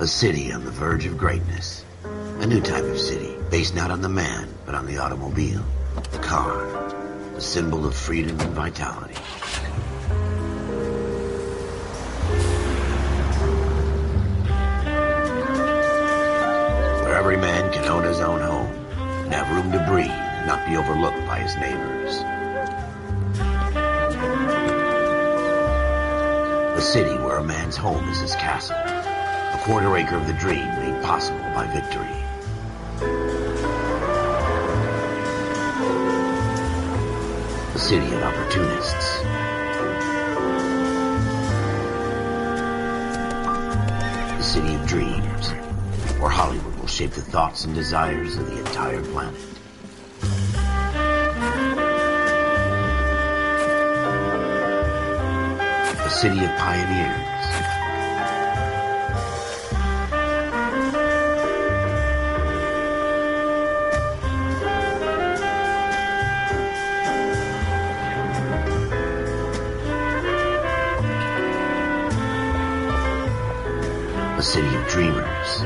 A city on the verge of greatness. A new type of city, based not on the man, but on the automobile. The car. The symbol of freedom and vitality. Where every man can own his own home, and have room to breathe, and not be overlooked by his neighbors. A city where a man's home is his castle. A quarter acre of the dream made possible by victory. A city of opportunists. A city of dreams, where Hollywood will shape the thoughts and desires of the entire planet. A city of pioneers. A city of dreamers.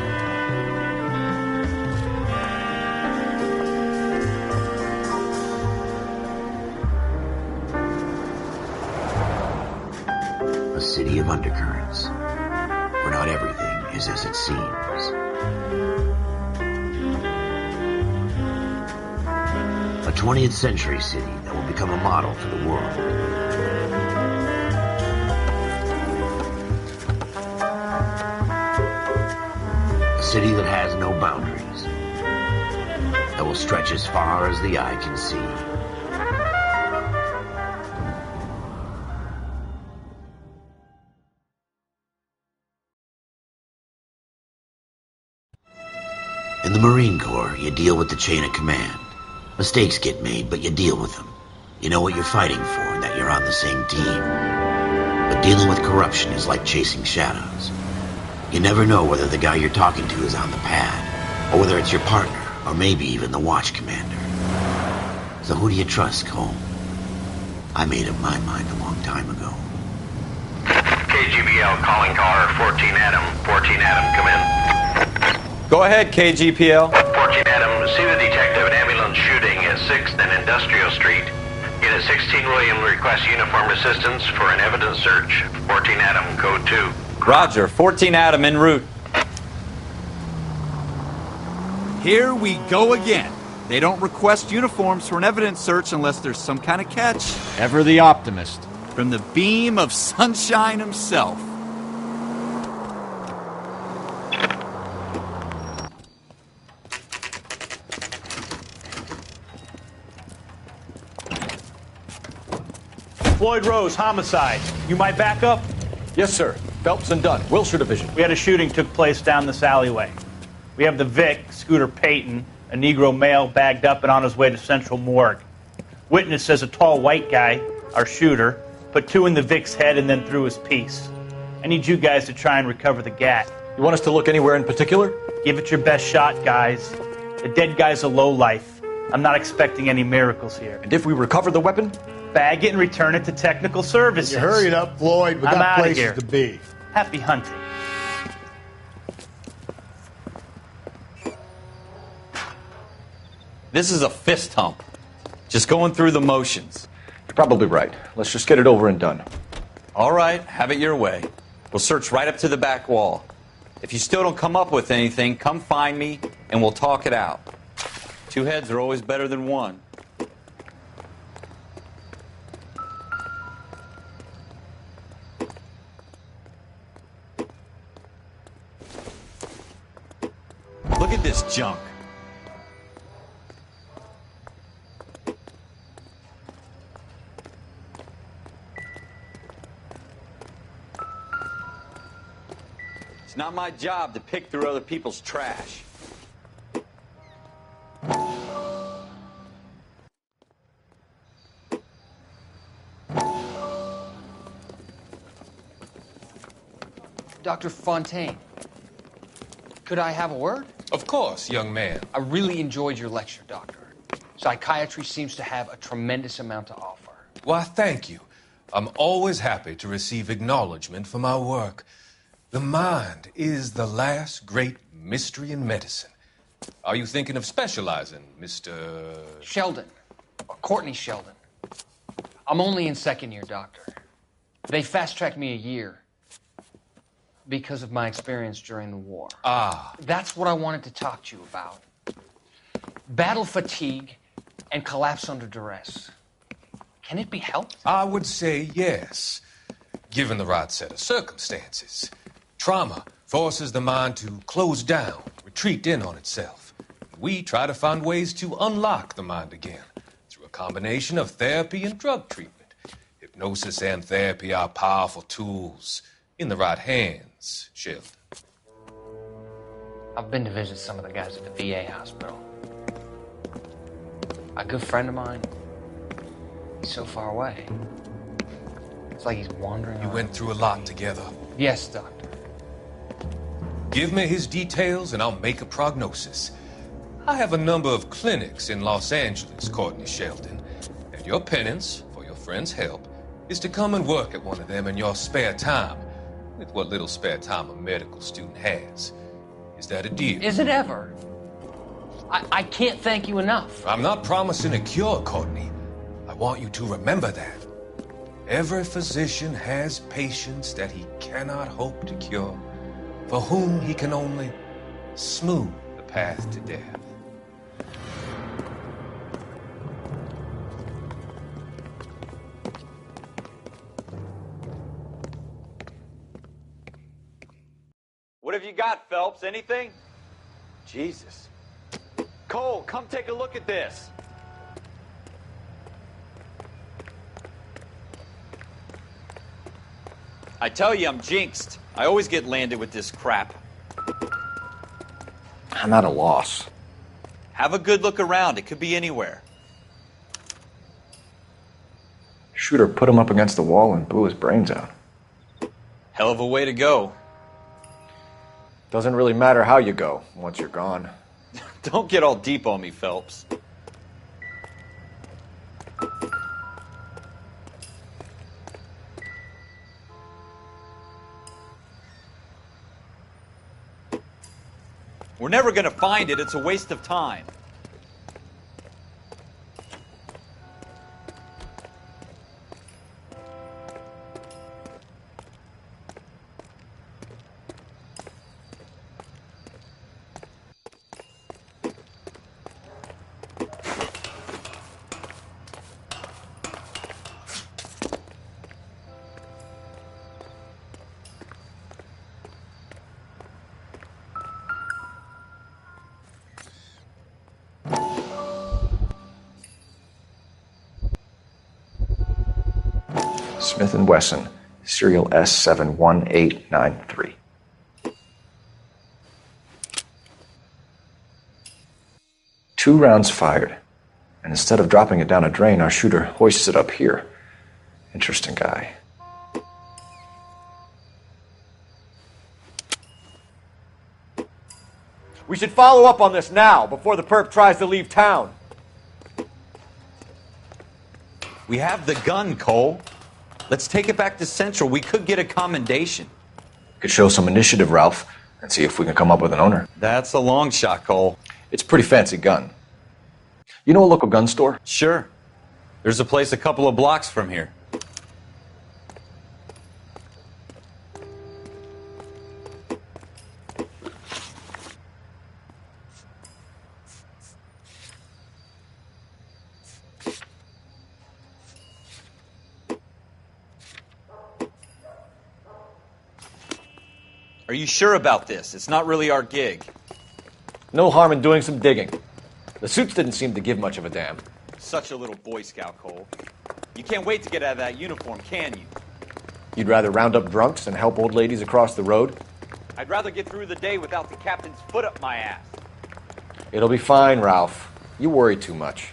A city of undercurrents, where not everything is as it seems. A 20th century city that will become a model for the world. A city that has no boundaries, that will stretch as far as the eye can see. In the Marine Corps, you deal with the chain of command. Mistakes get made, but you deal with them. You know what you're fighting for and that you're on the same team. But dealing with corruption is like chasing shadows. You never know whether the guy you're talking to is on the pad, or whether it's your partner, or maybe even the watch commander. So who do you trust, Cole? I made up my mind a long time ago. KGBL calling caller 14 Adam. 14 Adam, come in. Go ahead, KGPL. 14 Adam, see the detective, an ambulance shooting at 6th and Industrial Street. Unit 16 William requests uniformed assistance for an evidence search. 14 Adam, code 2. Roger, 14 Adam en route. Here we go again. They don't request uniforms for an evidence search unless there's some kind of catch. Ever the optimist. From the beam of sunshine himself. Floyd Rose, homicide. You my backup? Yes, sir. Phelps and Dunn, Wilshire Division. We had a shooting took place down this alleyway. We have the Vic, Scooter Payton, a Negro male bagged up and on his way to Central Morgue. Witness says a tall white guy, our shooter, put 2 in the Vic's head and then threw his piece. I need you guys to try and recover the gat. You want us to look anywhere in particular? Give it your best shot, guys. The dead guy's a lowlife. I'm not expecting any miracles here. And if we recover the weapon? Bag it and return it to technical services. You hurry it up, Floyd. We I'm got outta places here. to be. Happy hunting. This is a fist hump. Just going through the motions. You're probably right. Let's just get it over and done. All right, have it your way. We'll search right up to the back wall. If you still don't come up with anything, come find me and we'll talk it out. 2 heads are always better than 1. Look at this junk. It's not my job to pick through other people's trash. Dr. Fontaine, could I have a word? Of course, young man. I really enjoyed your lecture, Doctor. Psychiatry seems to have a tremendous amount to offer. Why, thank you. I'm always happy to receive acknowledgement for my work. The mind is the last great mystery in medicine. Are you thinking of specializing, Mr. Sheldon. Courtney Sheldon. I'm only in second year, Doctor. They fast-tracked me a year because of my experience during the war. Ah. That's what I wanted to talk to you about. Battle fatigue and collapse under duress. Can it be helped? I would say yes, given the right set of circumstances. Trauma forces the mind to close down, retreat in on itself. We try to find ways to unlock the mind again through a combination of therapy and drug treatment. Hypnosis and therapy are powerful tools in the right hands, Sheldon. I've been to visit some of the guys at the VA hospital. A good friend of mine, he's so far away. It's like he's wandering You around. went through a lot together. Yes, Doctor. Give me his details and I'll make a prognosis. I have a number of clinics in Los Angeles, Courtney Sheldon, and your penance for your friend's help is to come and work at one of them in your spare time, with what little spare time a medical student has. Is that a deal? Is it ever? I can't thank you enough. I'm not promising a cure, Courtney. I want you to remember that. Every physician has patients that he cannot hope to cure, for whom he can only smooth the path to death. What have you got, Phelps? Anything? Jesus. Cole, come take a look at this. I tell you, I'm jinxed. I always get landed with this crap. I'm at a loss. Have a good look around. It could be anywhere. Schroeder put him up against the wall and blew his brains out. Hell of a way to go. Doesn't really matter how you go once you're gone. Don't get all deep on me, Phelps. We're never going to find it. It's a waste of time. Smith & Wesson, serial S71893. Two rounds fired, and instead of dropping it down a drain, our shooter hoists it up here. Interesting guy. We should follow up on this now, before the perp tries to leave town. We have the gun, Cole. Let's take it back to Central. We could get a commendation. Could show some initiative, Ralph, and see if we can come up with an owner. That's a long shot, Cole. It's a pretty fancy gun. You know a local gun store? Sure. There's a place a couple of blocks from here. Are you sure about this? It's not really our gig. No harm in doing some digging. The suits didn't seem to give much of a damn. Such a little Boy Scout, Cole. You can't wait to get out of that uniform, can you? You'd rather round up drunks and help old ladies across the road? I'd rather get through the day without the captain's foot up my ass. It'll be fine, Ralph. You worry too much.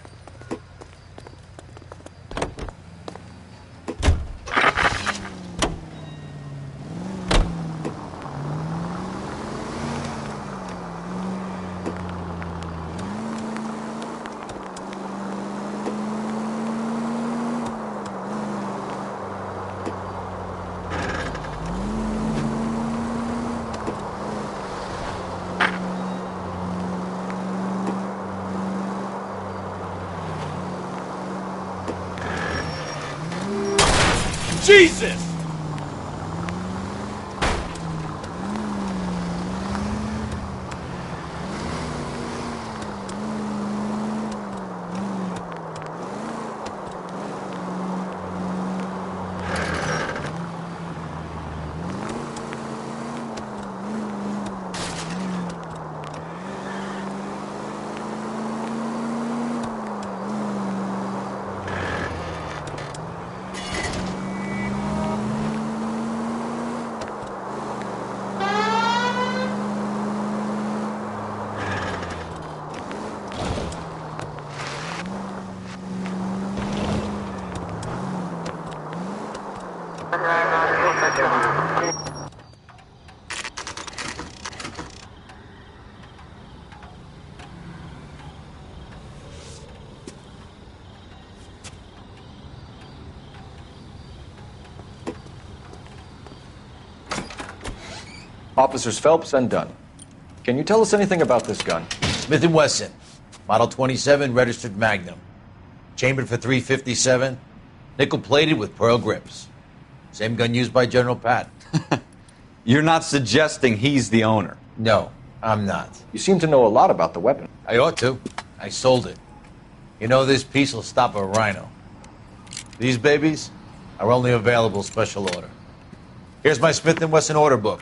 Jesus! Officers Phelps and Dunn. Can you tell us anything about this gun? Smith & Wesson, Model 27, registered Magnum. Chambered for .357, nickel-plated with pearl grips. Same gun used by General Patton. You're not suggesting he's the owner? No, I'm not. You seem to know a lot about the weapon. I ought to. I sold it. You know, this piece will stop a rhino. These babies are only available special order. Here's my Smith & Wesson order book.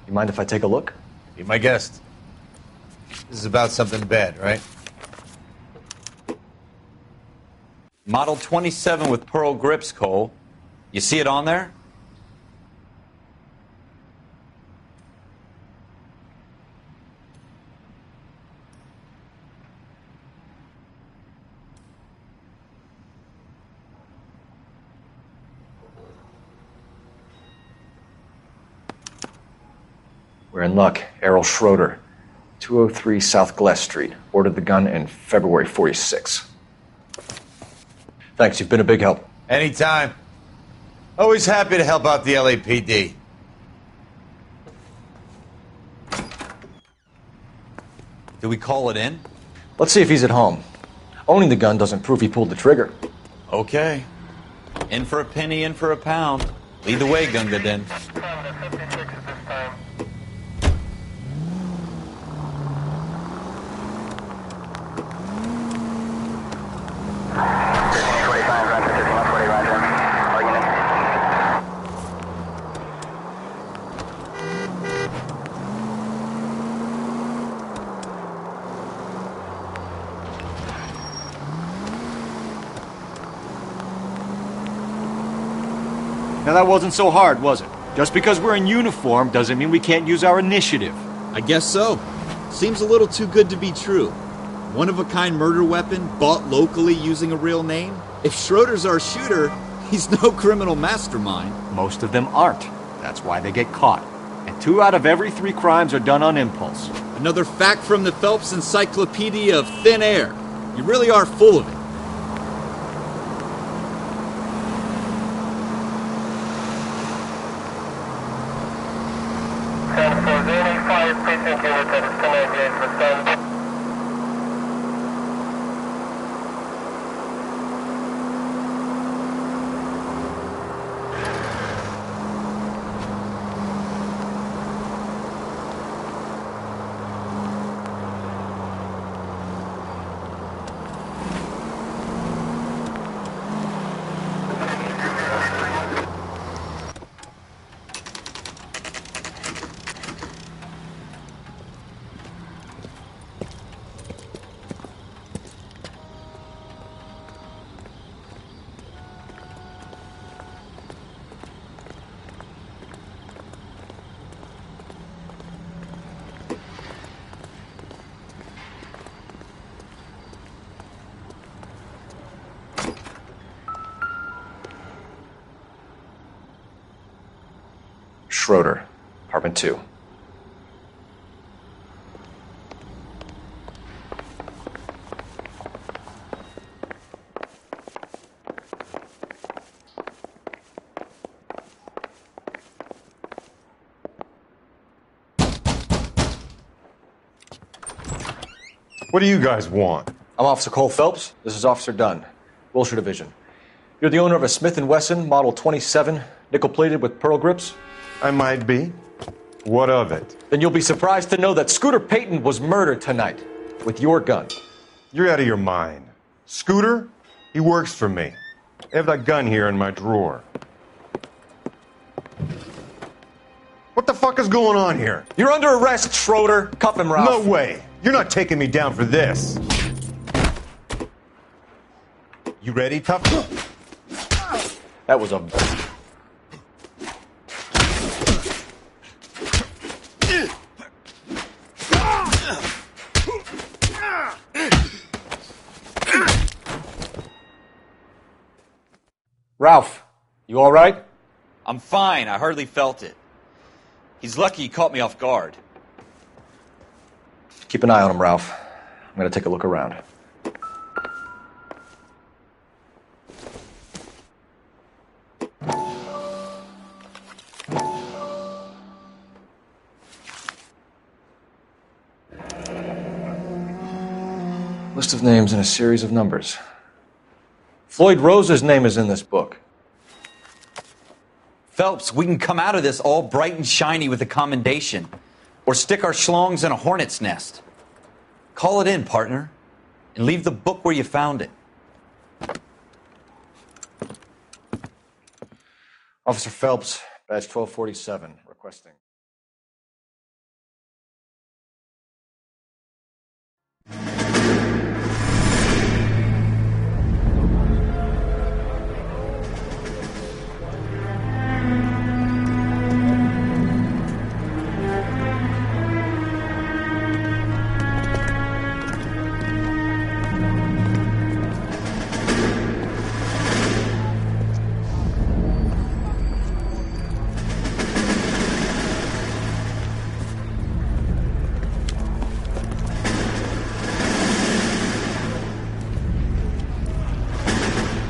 You mind if I take a look? Be my guest. This is about something bad, right? Model 27 with pearl grips, Cole. You see it on there? We're in luck. Errol Schroeder, 203 South Glass Street. Ordered the gun in February '46. Thanks, you've been a big help. Anytime. Always happy to help out the LAPD. Do we call it in? Let's see if he's at home. Owning the gun doesn't prove he pulled the trigger. Okay. In for a penny, in for a pound. Lead the way, Gunga Din. Now that wasn't so hard, was it? Just because we're in uniform doesn't mean we can't use our initiative. I guess so. Seems a little too good to be true. One-of-a-kind murder weapon, bought locally using a real name? If Schroeder's our shooter, he's no criminal mastermind. Most of them aren't. That's why they get caught. And 2 out of every 3 crimes are done on impulse. Another fact from the Phelps Encyclopedia of Thin Air. You really are full of it. Schroeder, apartment 2. What do you guys want? I'm Officer Cole Phelps. This is Officer Dunn, Wilshire Division. You're the owner of a Smith & Wesson Model 27, nickel-plated with pearl grips? I might be. What of it? Then you'll be surprised to know that Scooter Payton was murdered tonight with your gun. You're out of your mind. Scooter? He works for me. I have that gun here in my drawer. What the fuck is going on here? You're under arrest, Schroeder. Cuff him, Ralph. No way. You're not taking me down for this. You ready, tough? That was a... Ralph, you all right? I'm fine. I hardly felt it. He's lucky he caught me off guard. Keep an eye on him, Ralph. I'm going to take a look around. List of names and a series of numbers. Floyd Rose's name is in this book. Phelps, we can come out of this all bright and shiny with a commendation. Or stick our schlongs in a hornet's nest. Call it in, partner. And leave the book where you found it. Officer Phelps, badge 1247, requesting.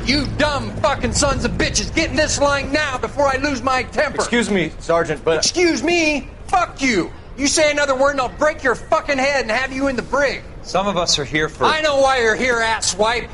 You dumb fucking sons of bitches, get in this line now before I lose my temper. Excuse me, Sergeant, but... Excuse me? Fuck you. You say another word and I'll break your fucking head and have you in the brig. Some of us are here for... I know why you're here, asswipe.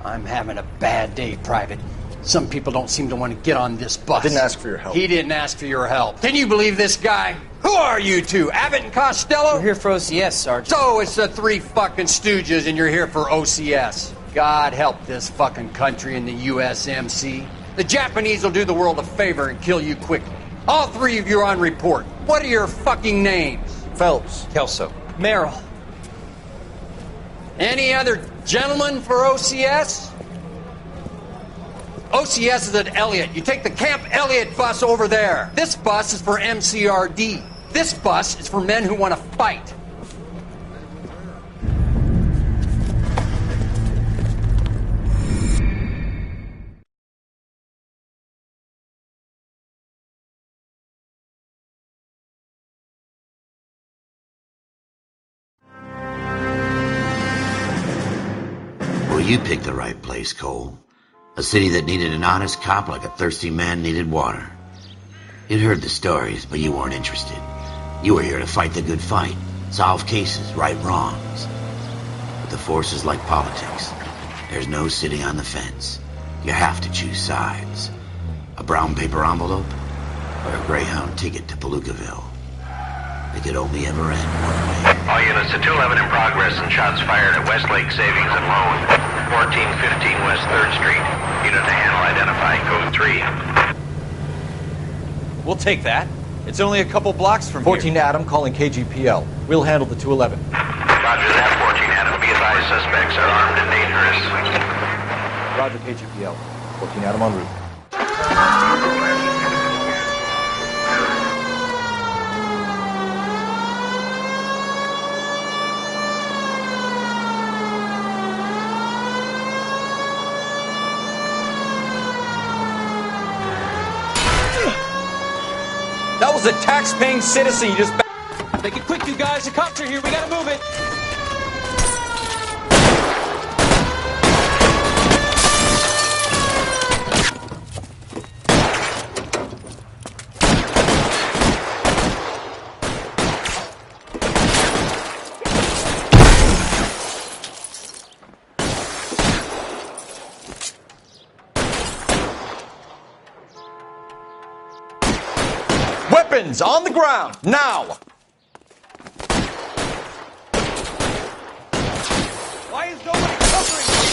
I'm having a bad day, Private. Some people don't seem to want to get on this bus. I didn't ask for your help. He didn't ask for your help. Can you believe this guy? Who are you two? Abbott and Costello? We're here for OCS, Sergeant. So it's the three fucking stooges and you're here for OCS. God help this fucking country and the USMC. The Japanese will do the world a favor and kill you quickly. All three of you are on report. What are your fucking names? Phelps. Kelso. Merrill. Any other gentlemen for OCS? OCS is at Elliott. You take the Camp Elliott bus over there. This bus is for MCRD. This bus is for men who want to fight. Well, you picked the right place, Cole. A city that needed an honest cop like a thirsty man needed water. You'd heard the stories, but you weren't interested. You were here to fight the good fight, solve cases, right wrongs. But the force is like politics. There's no sitting on the fence. You have to choose sides. A brown paper envelope or a Greyhound ticket to Palookaville. It could only ever end one way. All units to 211 in progress and shots fired at Westlake Savings and Loan, 1415 West 3rd Street. Unit to handle identifying code 3. We'll take that. It's only a couple blocks from 14 here. Adam calling KGPL. We'll handle the 211. Roger that, 14 Adam. Be advised, suspects are armed and dangerous. Roger KGPL. 14 Adam en route. That was a tax-paying citizen you just... Make it quick, you guys. The cops are here. We gotta move it. Weapons on the ground, now! Why is nobody covering me?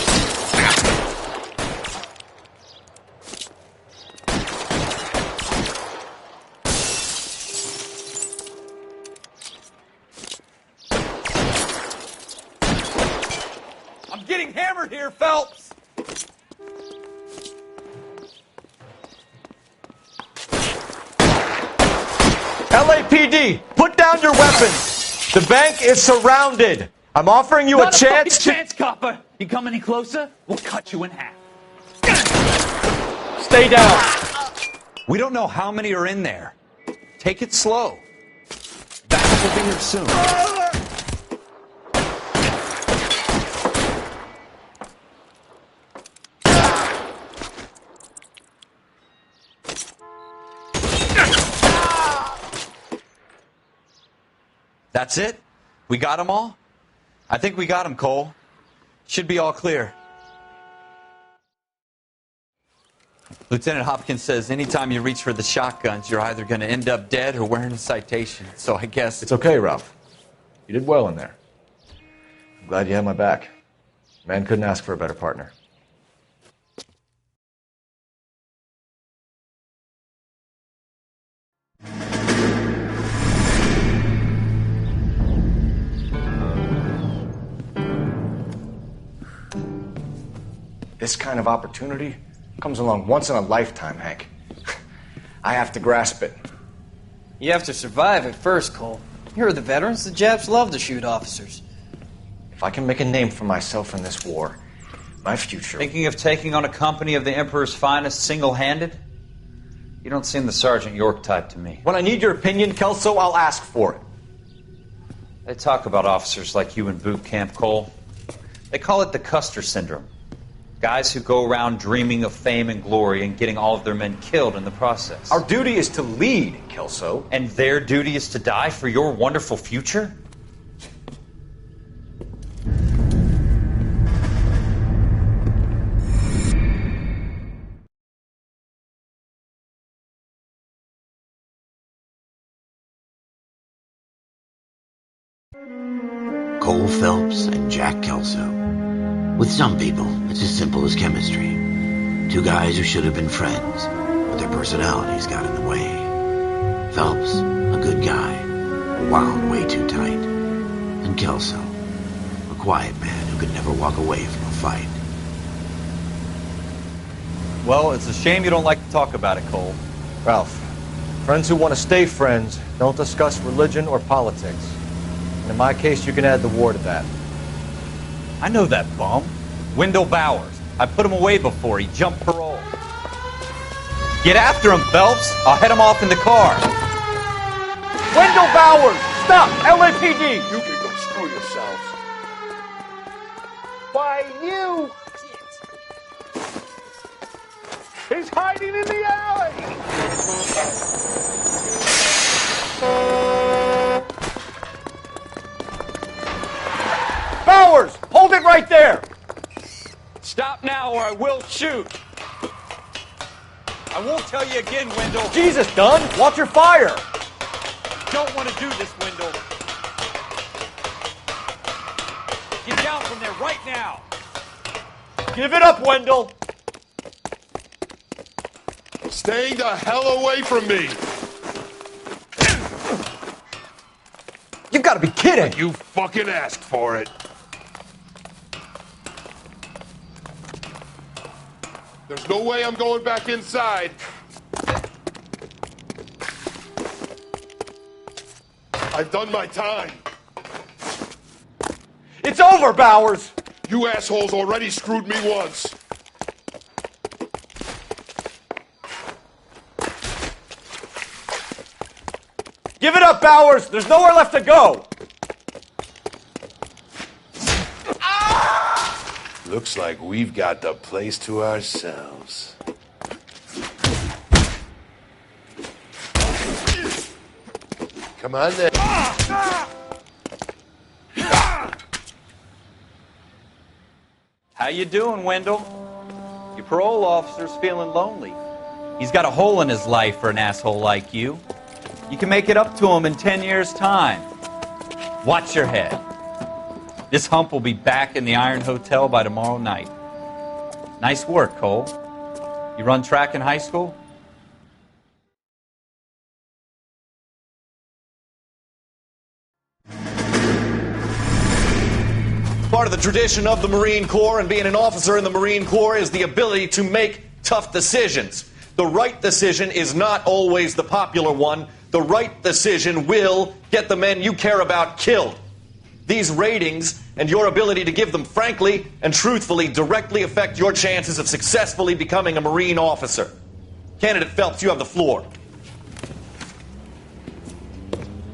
I'm getting hammered here, Phelps! LAPD, put down your weapons! The bank is surrounded! I'm offering you a chance to... chance, copper! You come any closer, we'll cut you in half. Stay down! We don't know how many are in there. Take it slow. Backup will be here soon. That's it? We got them all? I think we got them, Cole. Should be all clear. Lieutenant Hopkins says anytime you reach for the shotguns, you're either going to end up dead or wearing a citation. So I guess... It's okay, Ralph. You did well in there. I'm glad you had my back. Man couldn't ask for a better partner. This kind of opportunity comes along once in a lifetime, Hank. I have to grasp it. You have to survive it first, Cole. Here are the veterans. The Japs love to shoot officers. If I can make a name for myself in this war, my future... Thinking of taking on a company of the Emperor's finest single-handed? You don't seem the Sergeant York type to me. When I need your opinion, Kelso, I'll ask for it. They talk about officers like you in boot camp, Cole. They call it the Custer Syndrome. Guys who go around dreaming of fame and glory and getting all of their men killed in the process. Our duty is to lead, Kelso. And their duty is to die for your wonderful future? Cole Phelps and Jack Kelso. With some people, it's as simple as chemistry. Two guys who should have been friends, but their personalities got in the way. Phelps, a good guy, wound way too tight. And Kelso, a quiet man who could never walk away from a fight. Well, it's a shame you don't like to talk about it, Cole. Ralph, friends who want to stay friends don't discuss religion or politics. And in my case, you can add the war to that. I know that bum. Wendell Bowers. I put him away before. He jumped parole. Get after him, Phelps. I'll head him off in the car. Wendell Bowers! Stop! LAPD! You can go screw yourselves. Why, you... He's hiding in the alley! Bowers! Hold it right there! Stop now or I will shoot. I won't tell you again, Wendell. Jesus, Dunn! Watch your fire! Don't want to do this, Wendell. Get down from there right now. Give it up, Wendell! Staying the hell away from me. You've got to be kidding! You fucking asked for it. There's no way I'm going back inside. I've done my time. It's over, Bowers! You assholes already screwed me once. Give it up, Bowers! There's nowhere left to go! Looks like we've got the place to ourselves. Come on then. How you doing, Wendell? Your parole officer's feeling lonely. He's got a hole in his life for an asshole like you. You can make it up to him in 10 years' time. Watch your head. This hump will be back in the Iron Hotel by tomorrow night. Nice work, Cole. You run track in high school? Part of the tradition of the Marine Corps and being an officer in the Marine Corps is the ability to make tough decisions. The right decision is not always the popular one. The right decision will get the men you care about killed. These ratings and your ability to give them frankly and truthfully directly affect your chances of successfully becoming a Marine officer. Candidate Phelps, you have the floor.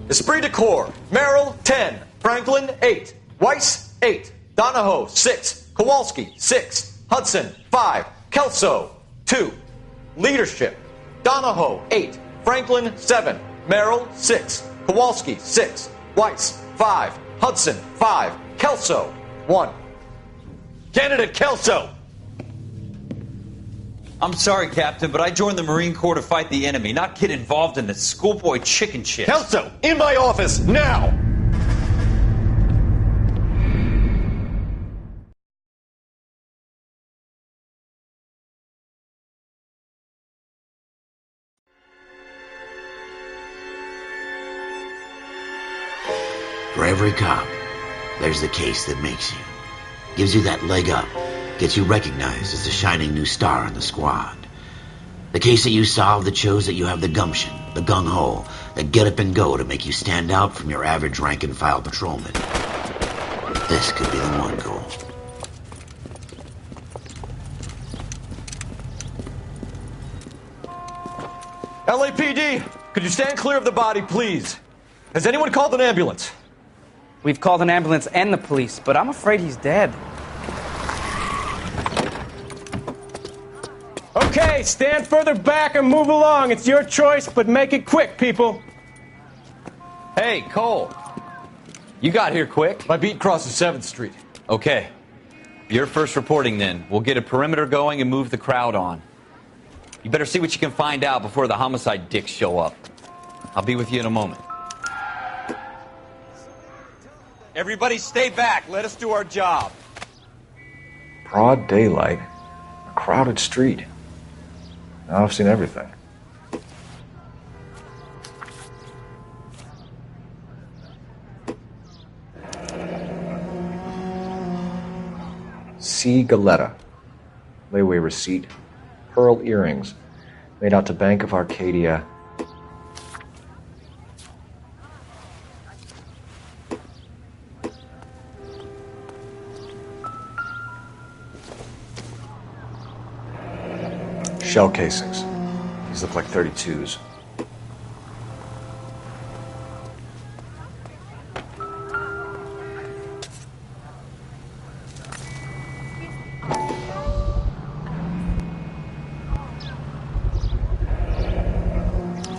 Esprit de Corps, Merrill, 10. Franklin, 8. Weiss, 8. Donahoe, 6. Kowalski, 6. Hudson, 5. Kelso, 2. Leadership, Donahoe, 8. Franklin, 7. Merrill, 6. Kowalski, 6. Weiss, 5. Hudson, 5. Kelso, 1. Candidate Kelso! I'm sorry, Captain, but I joined the Marine Corps to fight the enemy, not get involved in this schoolboy chicken shit. Kelso, in my office, now! For every cop, there's the case that makes you. Gives you that leg up. Gets you recognized as the shining new star in the squad. The case that you solve that shows that you have the gumption, the gung-ho, the get up and go to make you stand out from your average rank-and-file patrolman. This could be the one, Cole. LAPD, could you stand clear of the body, please? Has anyone called an ambulance? We've called an ambulance and the police, but I'm afraid he's dead. Okay, stand further back and move along. It's your choice, but make it quick, people. Hey, Cole. You got here quick. My beat crosses 7th Street. Okay. You're first reporting then. We'll get a perimeter going and move the crowd on. You better see what you can find out before the homicide dicks show up. I'll be with you in a moment. Everybody stay back. Let us do our job. Broad daylight, a crowded street. Now I've seen everything. C. Galetta. Layaway receipt. Pearl earrings. Made out to Bank of Arcadia. Shell casings. These look like 32s.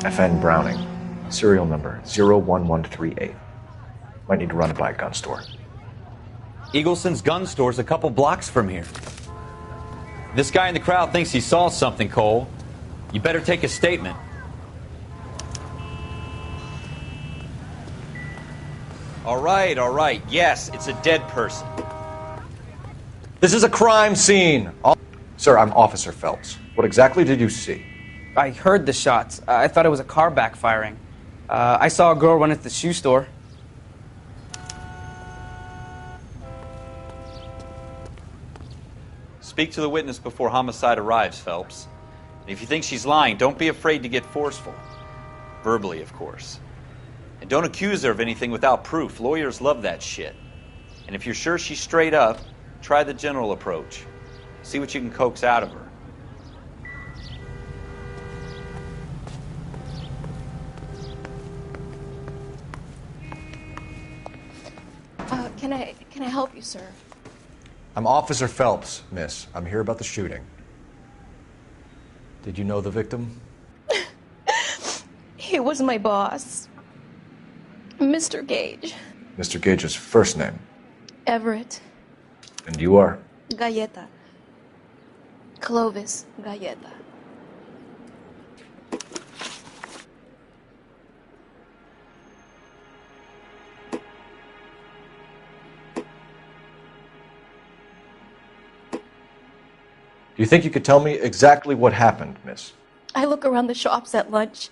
FN Browning. Serial number 01138. Might need to run it by a gun store. Eagleson's gun store's a couple blocks from here. This guy in the crowd thinks he saw something, Cole. You better take a statement. All right. Yes, it's a dead person. This is a crime scene. Sir, I'm Officer Phelps. What exactly did you see? I heard the shots. I thought it was a car backfiring. I saw a girl run into the shoe store. Speak to the witness before homicide arrives, Phelps. And if you think she's lying, don't be afraid to get forceful. Verbally, of course. And don't accuse her of anything without proof. Lawyers love that shit. And if you're sure she's straight up, try the general approach. See what you can coax out of her. Can I help you, sir? I'm Officer Phelps, miss. I'm here about the shooting. Did you know the victim? He was my boss, Mr. Gage. Mr. Gage's first name. Everett. And you are? Galleta. Clovis Galleta. Do you think you could tell me exactly what happened, miss? I look around the shops at lunch.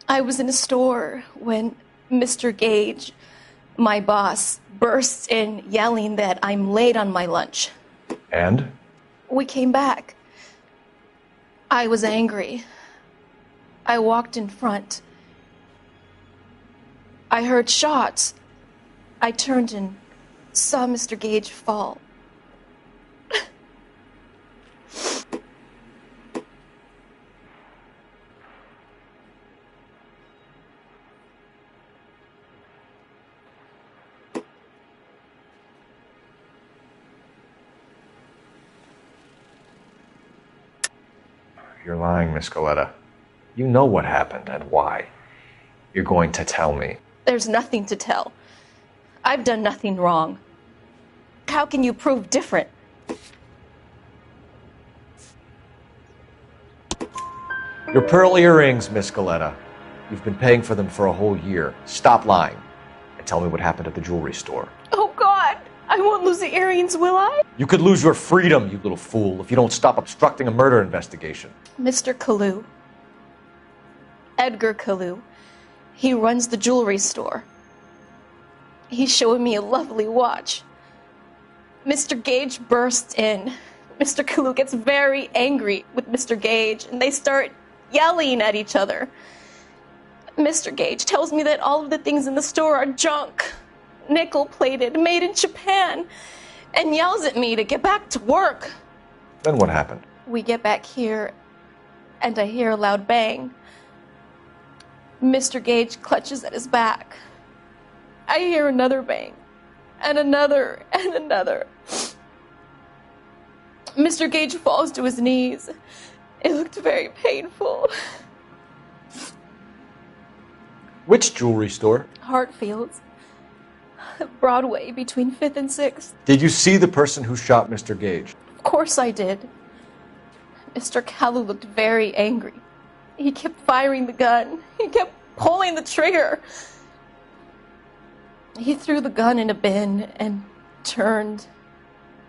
I was in a store when Mr. Gage, my boss, bursts in yelling that I'm late on my lunch. And? We came back. I was angry. I walked in front. I heard shots. I turned and saw Mr. Gage fall. You're lying, Miss Coletta. You know what happened and why. You're going to tell me. There's nothing to tell. I've done nothing wrong. How can you prove different? Your pearl earrings, Miss Coletta. You've been paying for them for a whole year. Stop lying and tell me what happened at the jewelry store. Oh, God! I won't lose the earrings, will I? You could lose your freedom, you little fool, if you don't stop obstructing a murder investigation. Mr. Kalu. Edgar Kalu. He runs the jewelry store. He's showing me a lovely watch. Mr. Gage bursts in. Mr. Kalu gets very angry with Mr. Gage, and they start yelling at each other. Mr. Gage tells me that all of the things in the store are junk, nickel-plated, made in Japan, and yells at me to get back to work. Then what happened? We get back here, and I hear a loud bang. Mr. Gage clutches at his back. I hear another bang, and another, and another. Mr. Gage falls to his knees. It looked very painful. Which jewelry store? Hartfield's. Broadway, between 5th and 6th. Did you see the person who shot Mr. Gage? Of course I did. Mr. Kalu looked very angry. He kept firing the gun. He kept pulling the trigger. He threw the gun in a bin and turned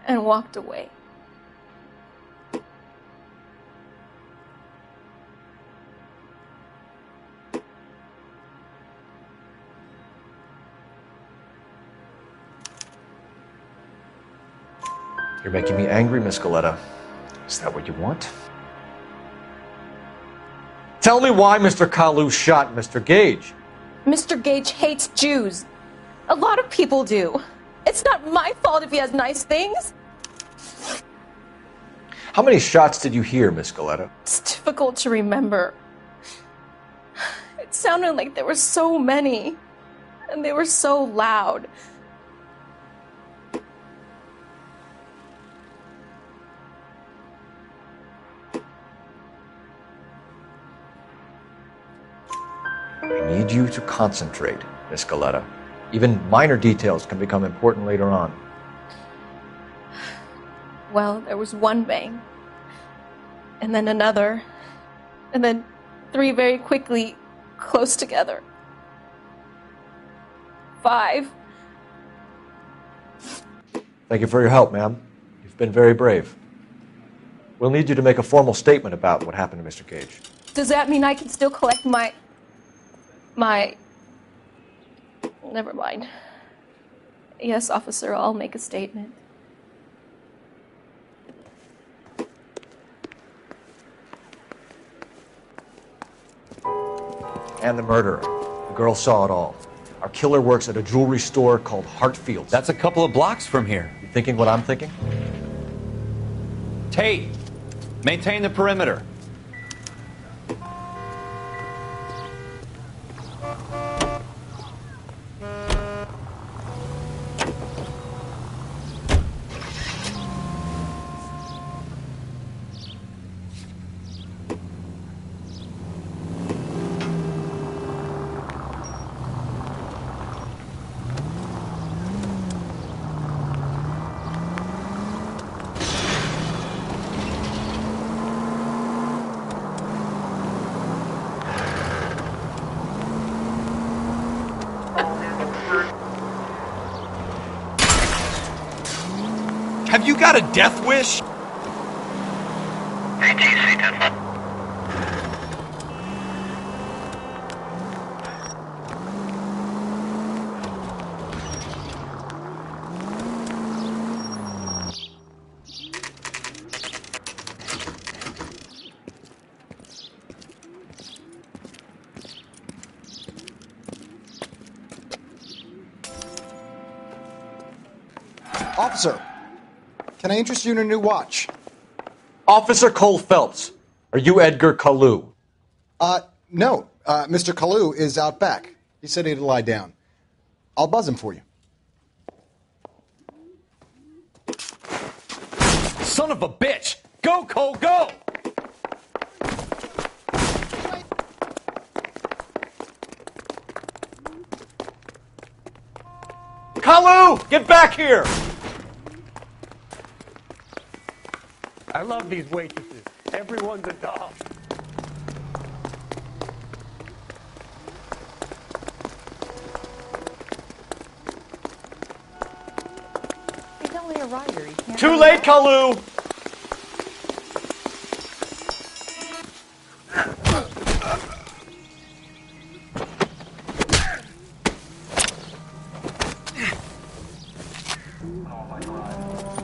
and walked away. You're making me angry, Miss Coletta. Is that what you want? Tell me why Mr. Kalu shot Mr. Gage. Mr. Gage hates Jews. A lot of people do. It's not my fault if he has nice things. How many shots did you hear, Miss Coletta? It's difficult to remember. It sounded like there were so many, and they were so loud. I need you to concentrate, Miss Coletta. Even minor details can become important later on. Well, there was one bang, and then another, and then 3 very quickly, close together. 5. Thank you for your help, ma'am. You've been very brave. We'll need you to make a formal statement about what happened to Mr. Gage. Does that mean I can still collect my... Never mind. Yes, officer, I'll make a statement. And the murderer. The girl saw it all. Our killer works at a jewelry store called Hartfield. That's a couple of blocks from here. You thinking what I'm thinking? Tate, maintain the perimeter. Have you got a death wish? Officer, can I interest you in a new watch? Officer Cole Phelps, are you Edgar Lu? No. Mr. Lu is out back. He said he'd lie down. I'll buzz him for you. Son of a bitch! Go, Cole, go! Kalu, get back here! I love these waitresses. Everyone's a doll. He's only a writer. He can't. Too late, Kalu!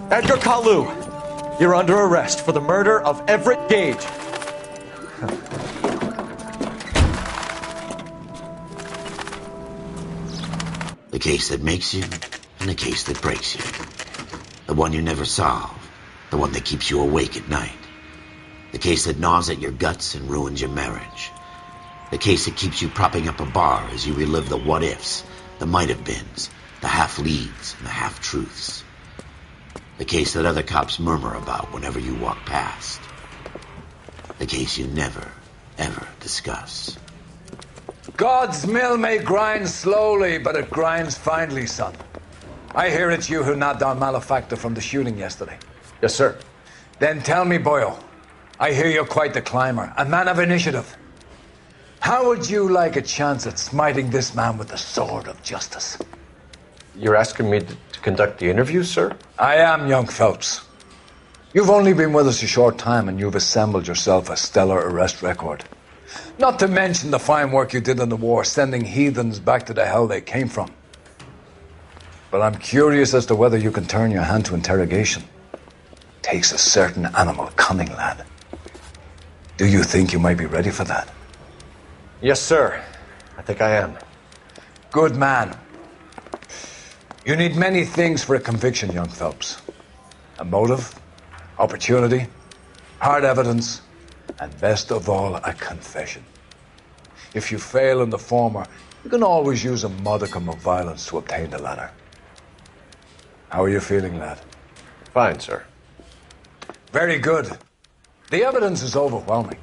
Edgar Kalu, you're under arrest for the murder of Everett Gage. The case that makes you, and the case that breaks you. The one you never solve, the one that keeps you awake at night. The case that gnaws at your guts and ruins your marriage. The case that keeps you propping up a bar as you relive the what-ifs, the might-have-beens, the half-leads, and the half-truths. The case that other cops murmur about whenever you walk past. The case you never, ever discuss. God's mill may grind slowly, but it grinds finely, son. I hear it's you who nabbed our malefactor from the shooting yesterday. Yes, sir. Then tell me, boyo, I hear you're quite the climber, a man of initiative. How would you like a chance at smiting this man with the sword of justice? You're asking me to conduct the interview, sir? I am, young Phelps. You've only been with us a short time and you've assembled yourself a stellar arrest record. Not to mention the fine work you did in the war, sending heathens back to the hell they came from. But I'm curious as to whether you can turn your hand to interrogation. Takes a certain animal cunning, lad. Do you think you might be ready for that? Yes, sir. I think I am. Good man. You need many things for a conviction, young Phelps. A motive, opportunity, hard evidence, and best of all, a confession. If you fail in the former, you can always use a modicum of violence to obtain the latter. How are you feeling, lad? Fine, sir. Very good. The evidence is overwhelming.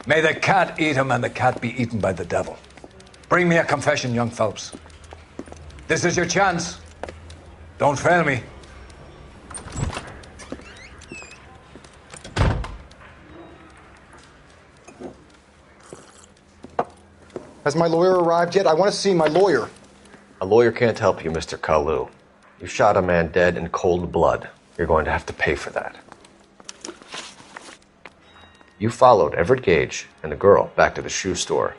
May the cat eat him and the cat be eaten by the devil. Bring me a confession, young Phelps. This is your chance. Don't fail me. Has my lawyer arrived yet? I want to see my lawyer. A lawyer can't help you, Mr. Kalu. You shot a man dead in cold blood. You're going to have to pay for that. You followed Everett Gage and the girl back to the shoe store.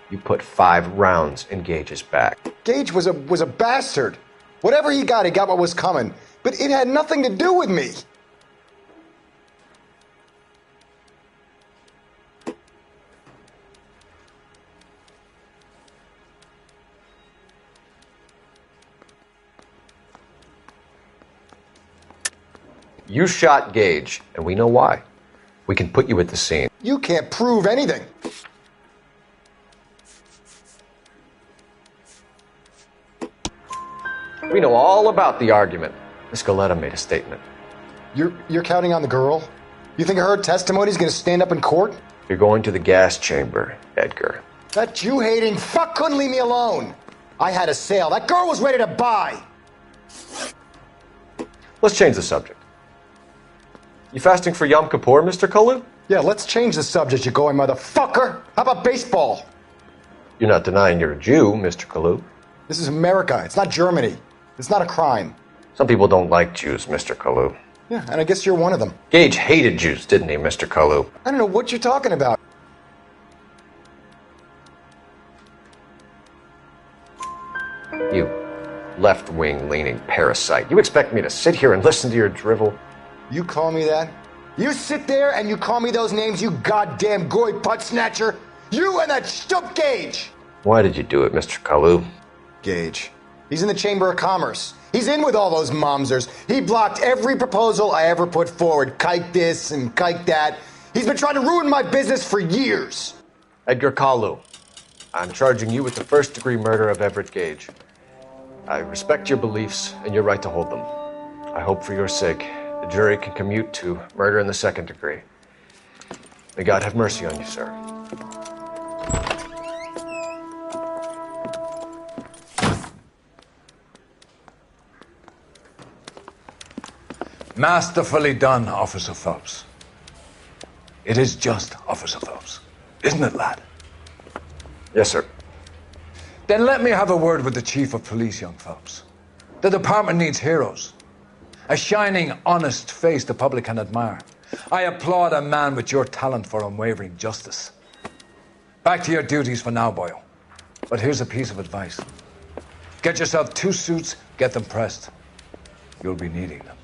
You put 5 rounds in Gage's back. Gage was a bastard. Whatever he got what was coming. But it had nothing to do with me. You shot Gage, and we know why. We can put you at the scene. You can't prove anything. We know all about the argument. Miss Goleta made a statement. You're counting on the girl? You think her testimony is going to stand up in court? You're going to the gas chamber, Edgar. That Jew-hating fuck couldn't leave me alone. I had a sale. That girl was ready to buy. Let's change the subject. You fasting for Yom Kippur, Mr. Kalu? Yeah, let's change the subject, you going motherfucker. How about baseball? You're not denying you're a Jew, Mr. Kalu. This is America. It's not Germany. It's not a crime. Some people don't like Jews, Mr. Kalu. Yeah, and I guess you're one of them. Gage hated Jews, didn't he, Mr. Kalu? I don't know what you're talking about. You left-wing leaning parasite. You expect me to sit here and listen to your drivel? You call me that? You sit there and you call me those names, you goddamn goy putt snatcher? You and that stup Gage! Why did you do it, Mr. Kalu? Gage. He's in the Chamber of Commerce. He's in with all those momsers. He blocked every proposal I ever put forward. Kike this and kike that. He's been trying to ruin my business for years. Gurkha Lu, I'm charging you with the first-degree murder of Everett Gage. I respect your beliefs and your right to hold them. I hope for your sake the jury can commute to murder in the second degree. May God have mercy on you, sir. Masterfully done, Officer Phelps. It is just Officer Phelps, isn't it, lad? Yes, sir. Then let me have a word with the Chief of Police, young Phelps. The department needs heroes. A shining, honest face the public can admire. I applaud a man with your talent for unwavering justice. Back to your duties for now, Boyle. But here's a piece of advice. Get yourself 2 suits, get them pressed. You'll be needing them.